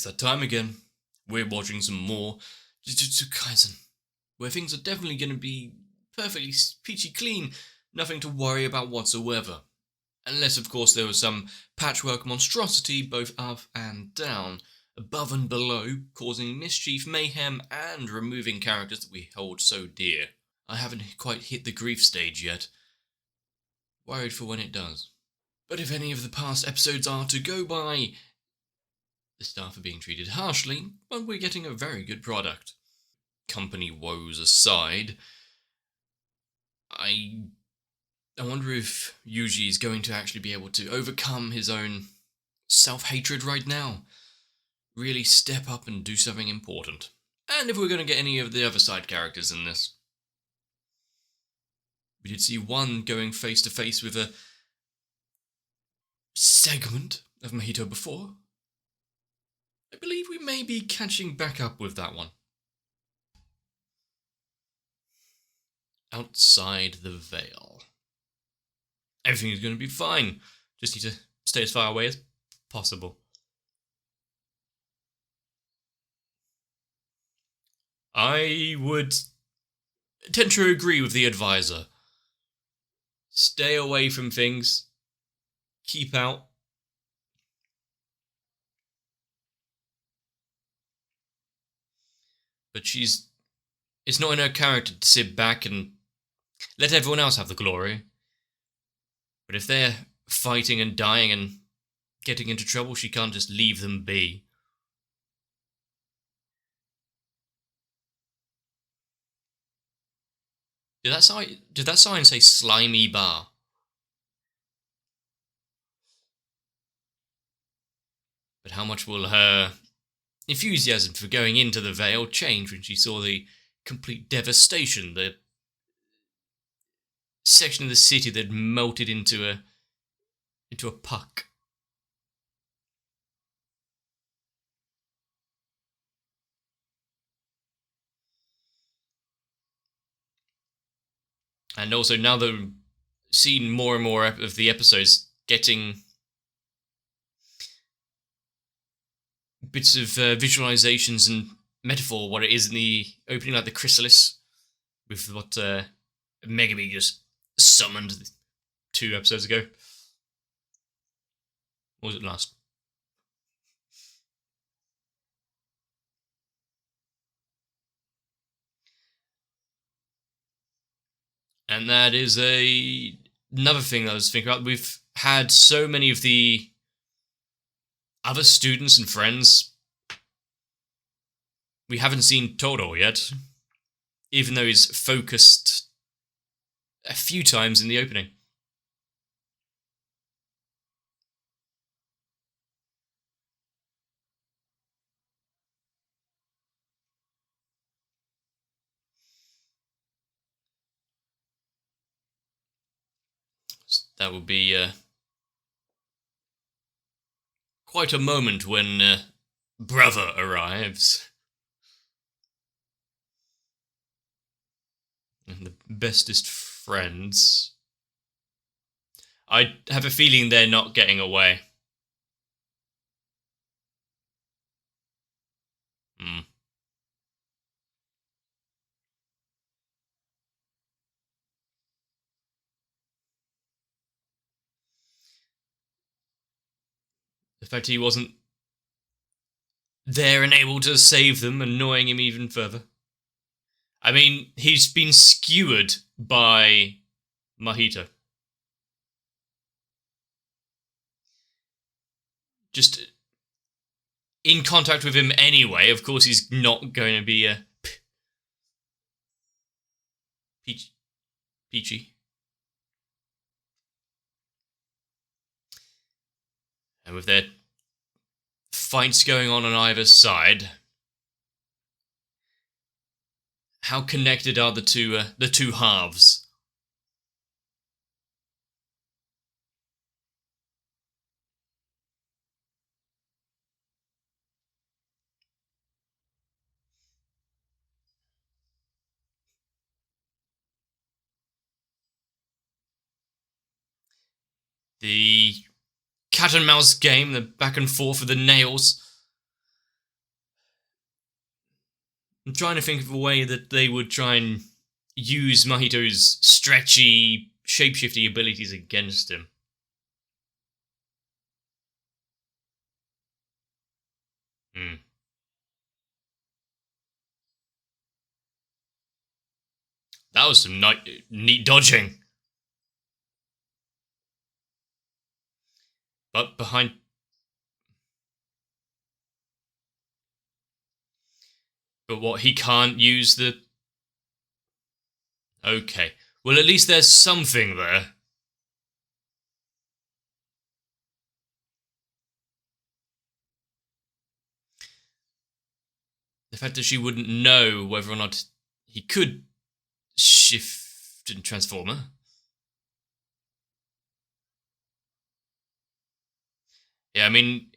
that time again. We're watching some more Jujutsu Kaisen, where things are definitely going to be perfectly peachy clean, nothing to worry about whatsoever. Unless, of course, there was some patchwork monstrosity both up and down, above and below, causing mischief, mayhem, and removing characters that we hold so dear. I haven't quite hit the grief stage yet. Worried for when it does. But if any of the past episodes are to go by, the staff are being treated harshly, but we're getting a very good product. Company woes aside, I wonder if Yuji is going to actually be able to overcome his own self-hatred right now. Really step up and do something important. And if we're going to get any of the other side characters in this. We did see one going face to face with a segment of Mahito before. I believe we may be catching back up with that one. Outside the veil. Everything is going to be fine. Just need to stay as far away as possible. I would tend to agree with the advisor. Stay away from things. Keep out. But it's not in her character to sit back and let everyone else have the glory. But if they're fighting and dying and getting into trouble, she can't just leave them be. Did that sign say slimy bar? But how much will her enthusiasm for going into the Vale change when she saw the complete devastation, the section of the city that melted into a puck? And also, now that we've seen more and more of the episodes getting bits of visualizations and metaphor, what it is in the opening, like the chrysalis, with what Megami just summoned 2 episodes ago. Or was it last? And that is another thing that I was thinking about. We've had so many of the other students and friends. We haven't seen Todo yet, even though he's focused a few times in the opening. That would be quite a moment when brother arrives. And the bestest friends. I have a feeling they're not getting away. The fact he wasn't there and able to save them, annoying him even further. I mean, he's been skewered by Mahito. Just in contact with him anyway. Of course, he's not going to be peachy. And with their fights going on either side, how connected are the two halves? The cat and mouse game, the back and forth of the nails. I'm trying to think of a way that they would try and use Mahito's stretchy, shapeshifty abilities against him. That was some neat dodging. But behind... But what, he can't use the... Okay. Well, at least there's something there. The fact that she wouldn't know whether or not he could shift and transform her. Yeah, I mean...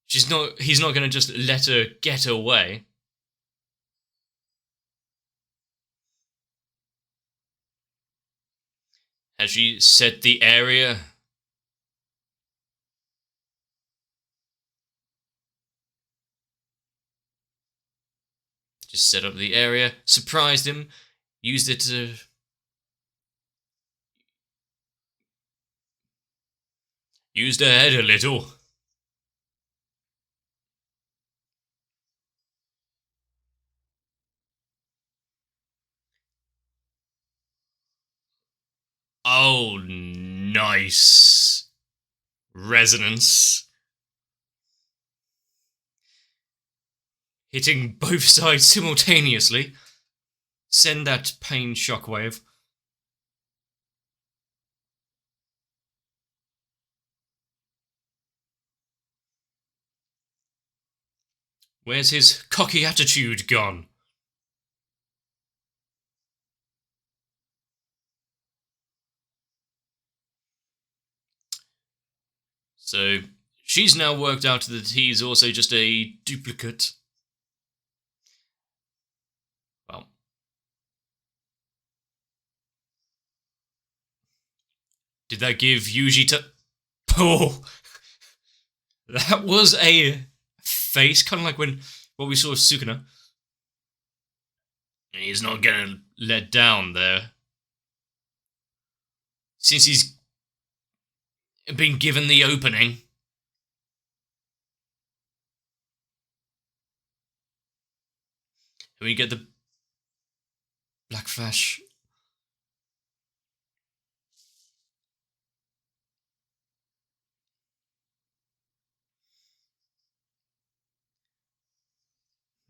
He's not going to just let her get away. Has she set the area? Just set up the area, surprised him, used it to... Used her head a little. Oh, nice. Resonance. Hitting both sides simultaneously. Send that pain shockwave. Where's his cocky attitude gone? So, she's now worked out that he's also just a duplicate. Well. Did that give Yuji to... Oh! That was a face, kind of like what we saw with Sukuna. He's not gonna let down there. Since he's been given the opening. And we get the Black Flash.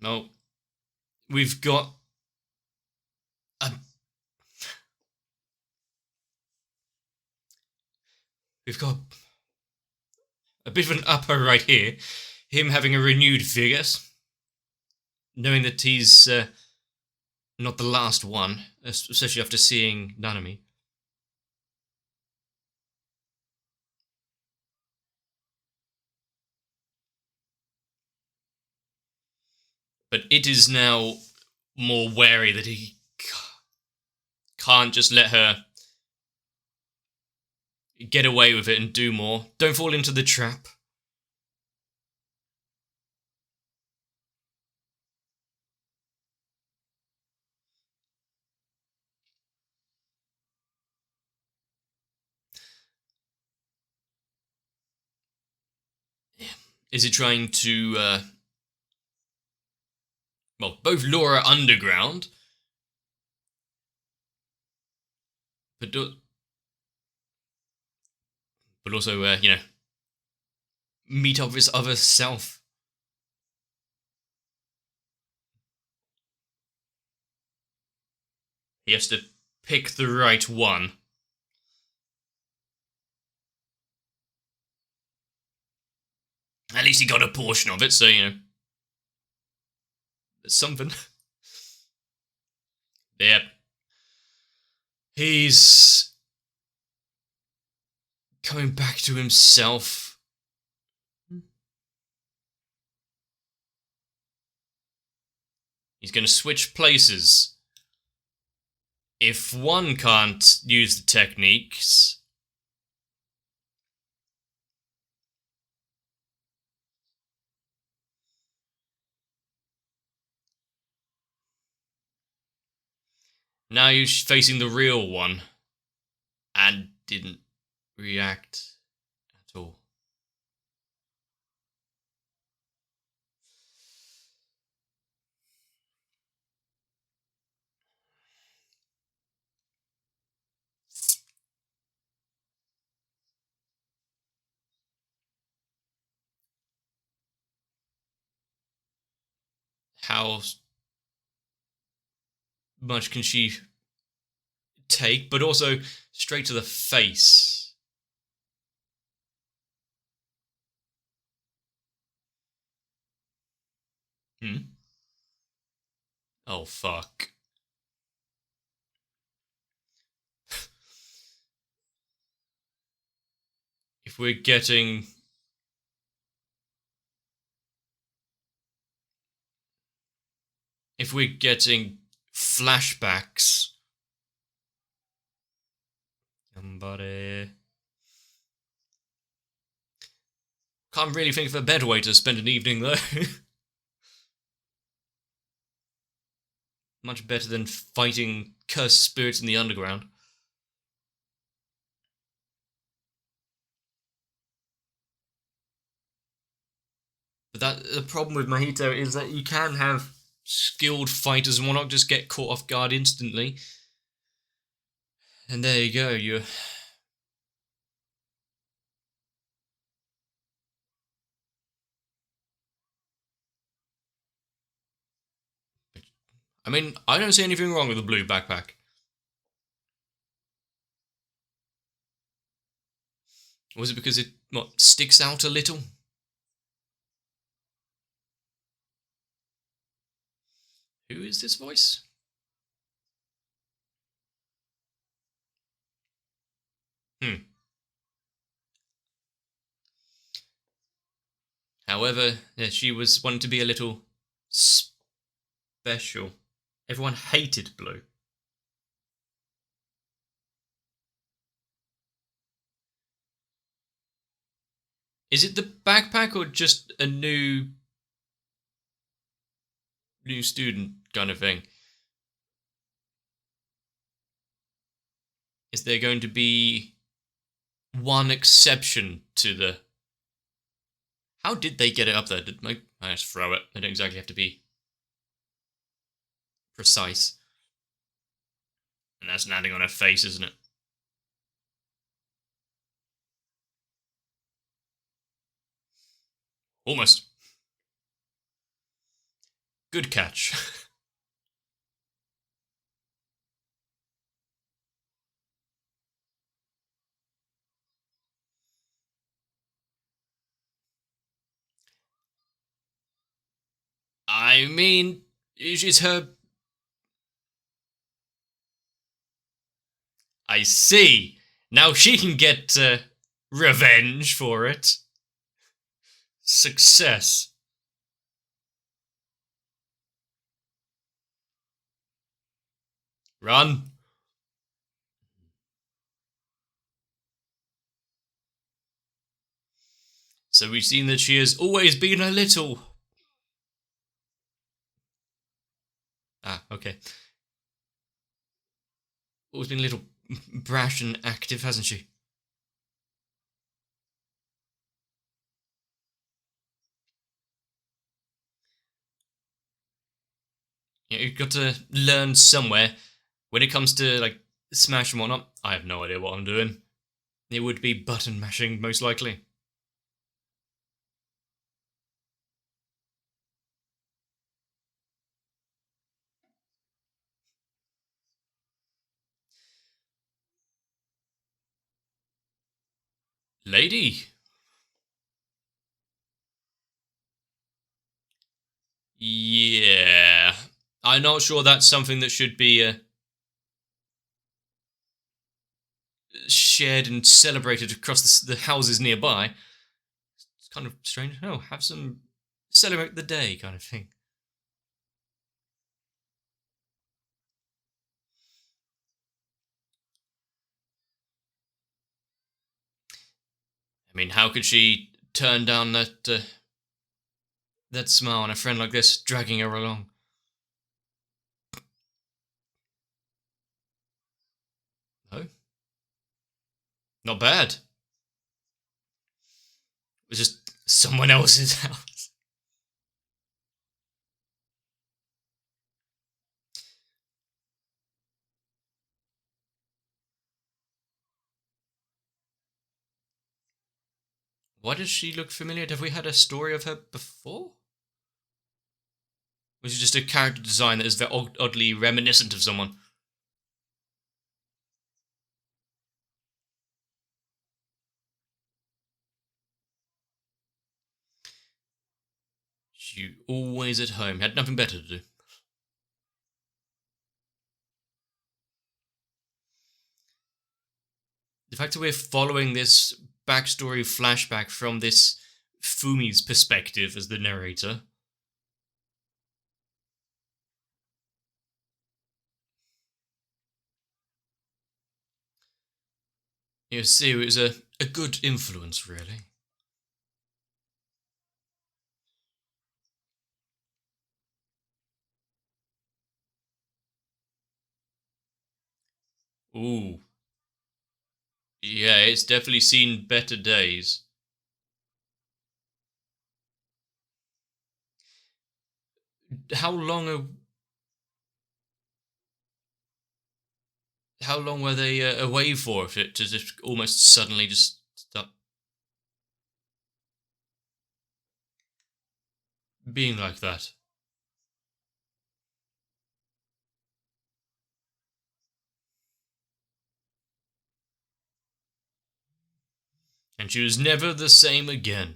No. We've got a... We've got a bit of an upper right here. Him having a renewed vigor. Knowing that he's not the last one, especially after seeing Nanami. But it is now more wary that he can't just let her get away with it and do more. Don't fall into the trap. Is it trying to, well, both lure her underground, but also, meet up with his other self. He has to pick the right one. At least he got a portion of it, so, there's something. Yep. He's coming back to himself. He's going to switch places. If one can't use the techniques... Now you're facing the real one. And didn't react at all. How much can she take? But also straight to the face. Oh, fuck. If we're getting... If we're getting flashbacks... Somebody... Can't really think of a better way to spend an evening, though. Much better than fighting cursed spirits in the underground. But the problem with Mojito is that you can have skilled fighters and whatnot just get caught off guard instantly. And there you go, you're... I mean, I don't see anything wrong with the blue backpack. Was it because it, sticks out a little? Who is this voice? However, yeah, she was wanting to be a little special. Everyone hated blue. Is it the backpack or just a new student kind of thing? Is there going to be one exception to the... How did they get it up there? Did I just throw it? They don't exactly have to be precise. And that's landing on her face, isn't it? Almost. Good catch. I mean, it's her... I see. Now she can get revenge for it. Success. Run. So we've seen that she has always been a little... Ah, okay. Always been a little brash and active, hasn't she? You've got to learn somewhere. When it comes to, like, Smash and whatnot, I have no idea what I'm doing. It would be button mashing, most likely. Lady? Yeah. I'm not sure that's something that should be shared and celebrated across the houses nearby. It's kind of strange. Oh, have some... celebrate the day kind of thing. I mean, how could she turn down that smile on a friend like this, dragging her along? Oh, not bad. It was just someone else's house. Why does she look familiar? Have we had a story of her before? Was it just a character design that is very oddly reminiscent of someone? She always at home, had nothing better to do. The fact that we're following this backstory flashback from this Fumi's perspective as the narrator. You see, it was a good influence, really. Ooh. Yeah, it's definitely seen better days. How long are, how long were they away for it to just almost suddenly just stop being like that? And she was never the same again.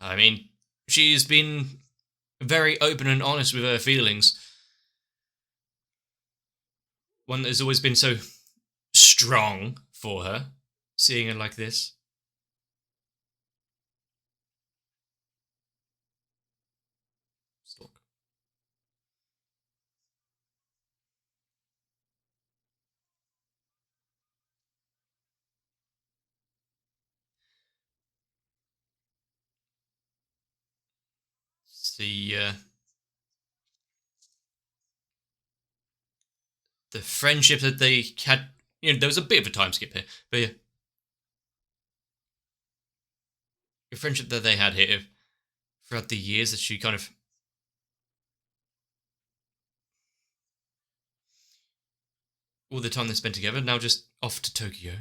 I mean, she's been very open and honest with her feelings. One that has always been so strong for her, seeing her like this. Stalk. The friendship that they had. There was a bit of a time skip here, but yeah, the friendship that they had here throughout the years that she kind of all the time they spent together, now just off to Tokyo.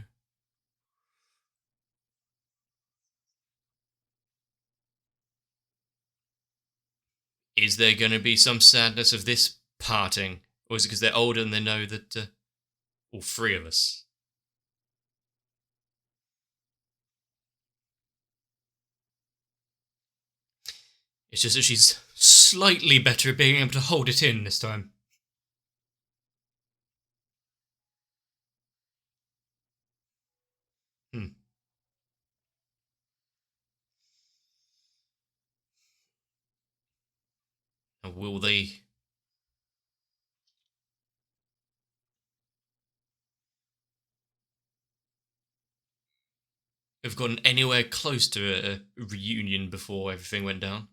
Is there going to be some sadness of this parting, or is it because they're older and they know that all three of us? It's just that she's slightly better at being able to hold it in this time. Hmm. And will they have gotten anywhere close to a reunion before everything went down?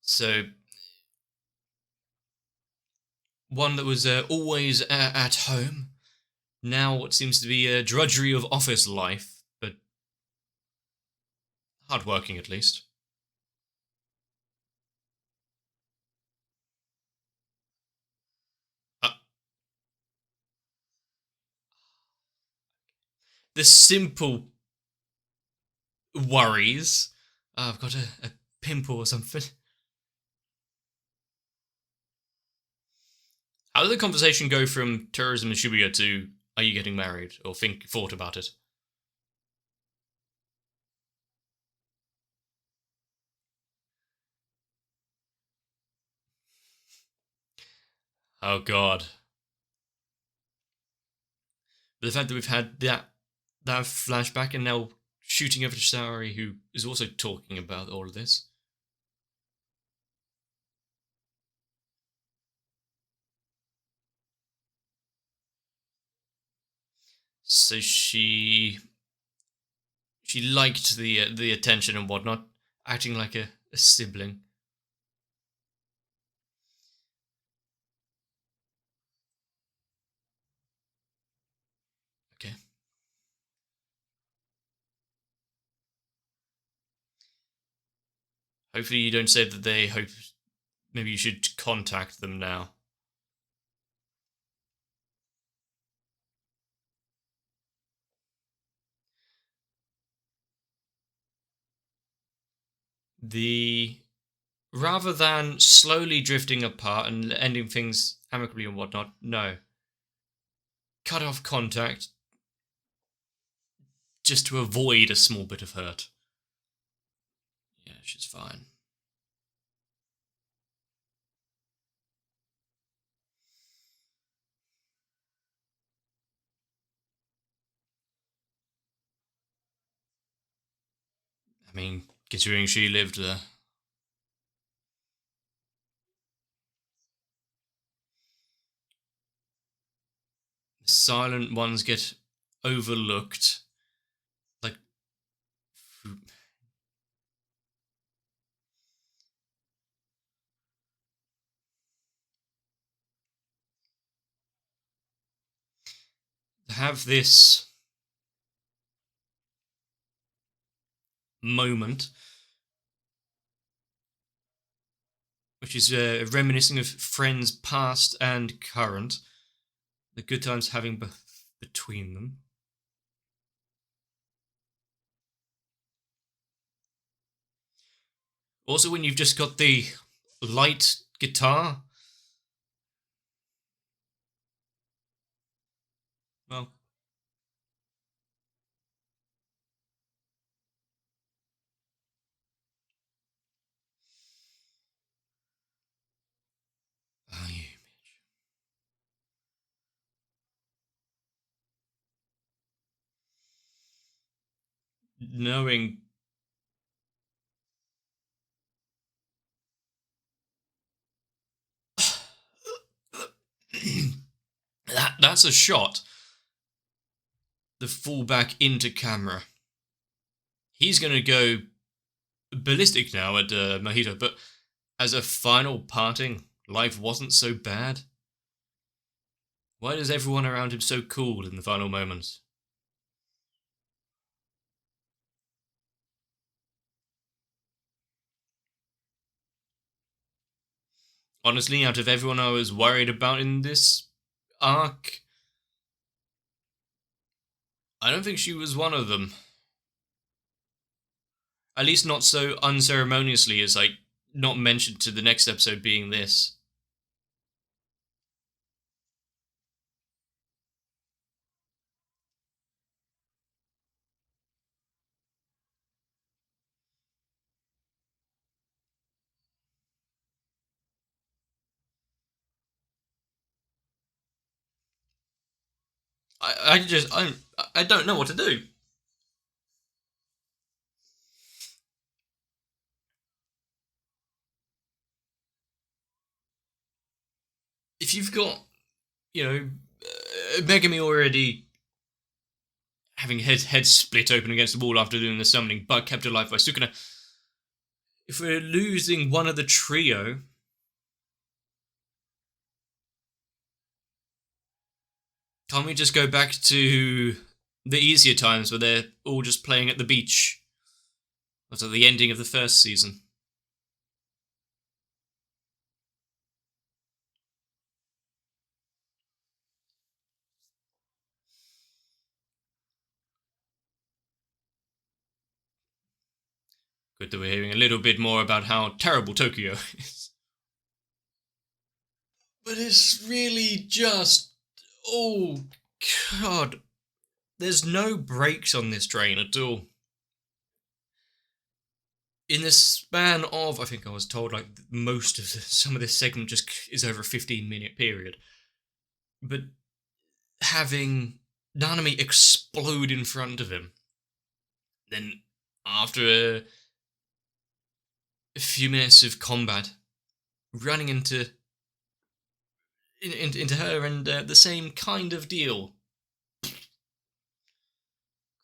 So one that was always at home, now what seems to be a drudgery of office life, but hardworking at least. Uh, the simple worries. I've got a pimple or something. How did the conversation go from tourism in Shibuya to are you getting married or thought about it? Oh god. But the fact that we've had that flashback and now shooting over to Saori, who is also talking about all of this. So she liked the attention and whatnot, acting like a sibling. Okay. Hopefully you don't say that they hope maybe you should contact them now. The Rather than slowly drifting apart and ending things amicably and whatnot, no. Cut off contact just to avoid a small bit of hurt. Yeah, she's fine. I mean, considering she lived there. Silent ones get overlooked. Like, have this moment, which is reminiscing of friends past and current, the good times having between them. Also, when you've just got the light guitar, well, oh, knowing that's a shot. The fall back into camera. He's going to go ballistic now at Mojito, but as a final parting, life wasn't so bad. Why is everyone around him so cool in the final moments? Honestly, out of everyone I was worried about in this arc, I don't think she was one of them. At least not so unceremoniously as, like, not mentioned to the next episode being this. I don't know what to do. If you've got, Megami already having his head split open against the wall after doing the summoning, but kept alive by Sukuna. If we're losing one of the trio, can't we just go back to the easier times where they're all just playing at the beach? That's at the ending of the first season. Good that we're hearing a little bit more about how terrible Tokyo is. But it's really just. Oh, God. There's no brakes on this train at all. In the span of, I think I was told, like, some of this segment just is over a 15-minute period. But having Nanami explode in front of him, then after a few minutes of combat, running into her and the same kind of deal.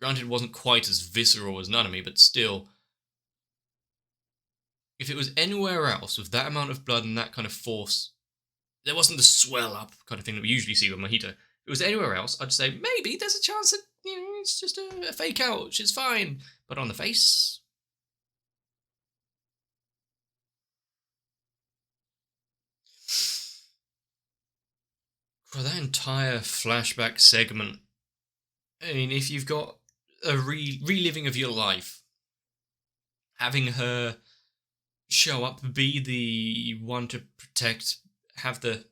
Granted, it wasn't quite as visceral as Nanami, but still, if it was anywhere else with that amount of blood and that kind of force, there wasn't the swell up kind of thing that we usually see with Mojito. If it was anywhere else, I'd say maybe there's a chance that it's just a fake out, which is fine. But on the face, for that entire flashback segment, I mean, if you've got a reliving of your life, having her show up, be the one to protect, have the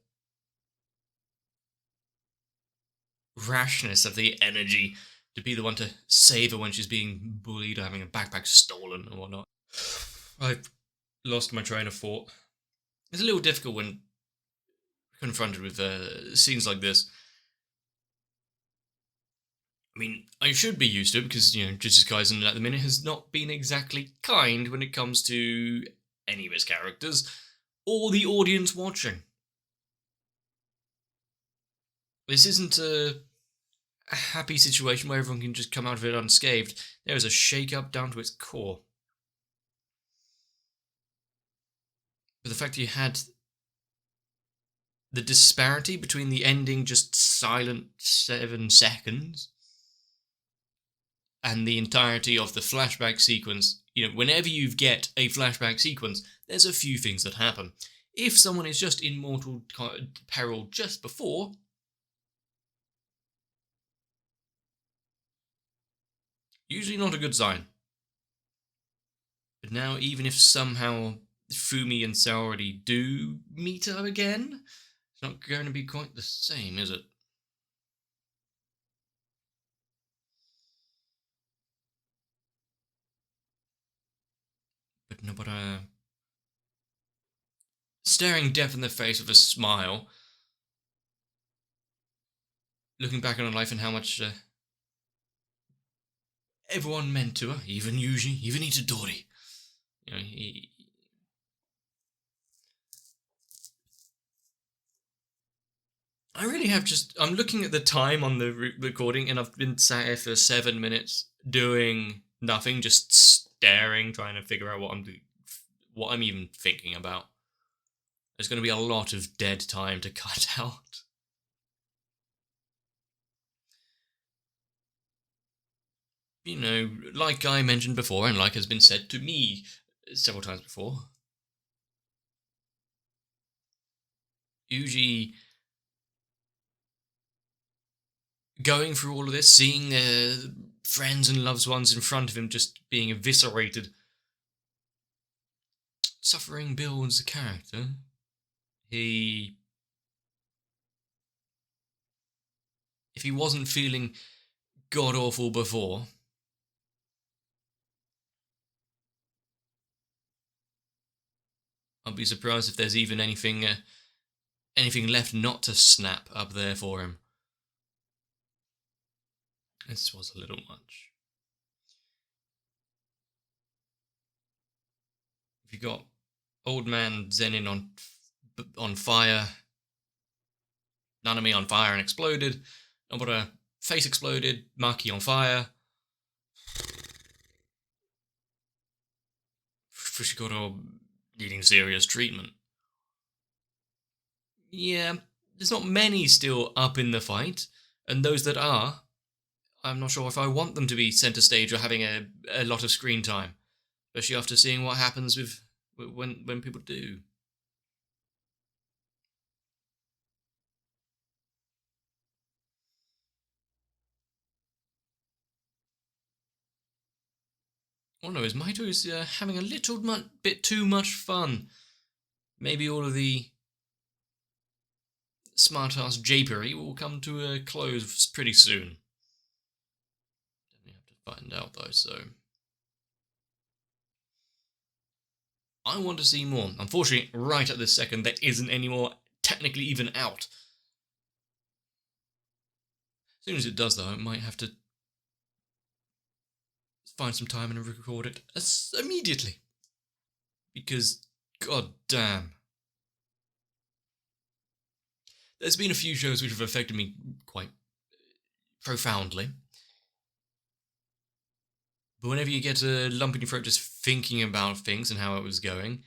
rashness of the energy to be the one to save her when she's being bullied or having a backpack stolen and whatnot. I've lost my train of thought. It's a little difficult when confronted with scenes like this. I mean, I should be used to it because, Jujutsu Kaisen at the minute has not been exactly kind when it comes to any of its characters or the audience watching. This isn't a happy situation where everyone can just come out of it unscathed. There is a shake-up down to its core. But the fact that you had the disparity between the ending just silent 7 seconds and the entirety of the flashback sequence, whenever you get a flashback sequence, there's a few things that happen. If someone is just in mortal peril just before, usually not a good sign. But now, even if somehow Fumi and Saori do meet up again, it's not going to be quite the same, is it? But no, staring death in the face with a smile, looking back on her life and how much everyone meant to her, even Yuji, even Itadori. I really have I'm looking at the time on the recording and I've been sat here for 7 minutes doing nothing, just staring, trying to figure out what I'm even thinking about. There's going to be a lot of dead time to cut out. Like I mentioned before, and like has been said to me several times before, Yuji going through all of this, seeing their friends and loved ones in front of him just being eviscerated, suffering builds the character. If he wasn't feeling god-awful before, I'd be surprised if there's even anything left not to snap up there for him. This was a little much. If you got old man Zenin on fire, Nanami on fire and exploded, Nobara face exploded, Maki on fire, Fushiguro needing serious treatment. Yeah, there's not many still up in the fight, and those that are, I'm not sure if I want them to be center stage or having a lot of screen time, especially after seeing what happens when people do. Oh no, is Maito's having a little bit too much fun. Maybe all of the smart-ass japery will come to a close pretty soon. Definitely have to find out though, so I want to see more. Unfortunately, right at this second, there isn't any more technically even out. As soon as it does though, I might have to find some time and record it immediately. Because, god damn. There's been a few shows which have affected me quite profoundly. But whenever you get a lump in your throat just thinking about things and how it was going,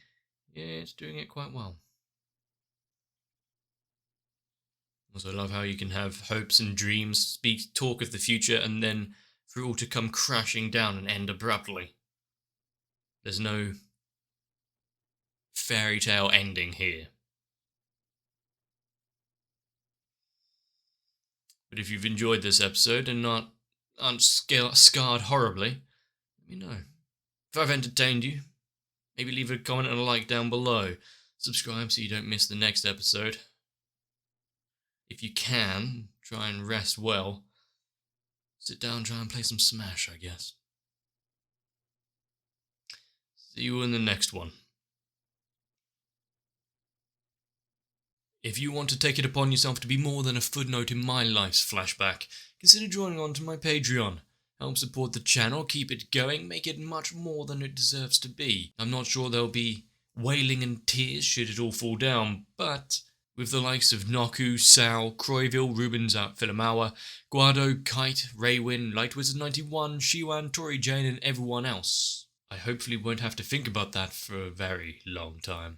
yeah, it's doing it quite well. Also, I love how you can have hopes and dreams, talk of the future, and then for it all to come crashing down and end abruptly. There's no fairy tale ending here. But if you've enjoyed this episode and aren't scarred horribly, let me know. If I've entertained you, maybe leave a comment and a like down below. Subscribe so you don't miss the next episode. If you can, try and rest well. Sit down, try and play some Smash, I guess. See you in the next one. If you want to take it upon yourself to be more than a footnote in my life's flashback, consider joining on to my Patreon. Help support the channel, keep it going, make it much more than it deserves to be. I'm not sure there'll be wailing and tears should it all fall down, but with the likes of Noku, Sal, Croyville, Rubens at Philamawa, Guado, Kite, Raywin, Lightwizard91, Shiwan, Tori Jane and everyone else, I hopefully won't have to think about that for a very long time.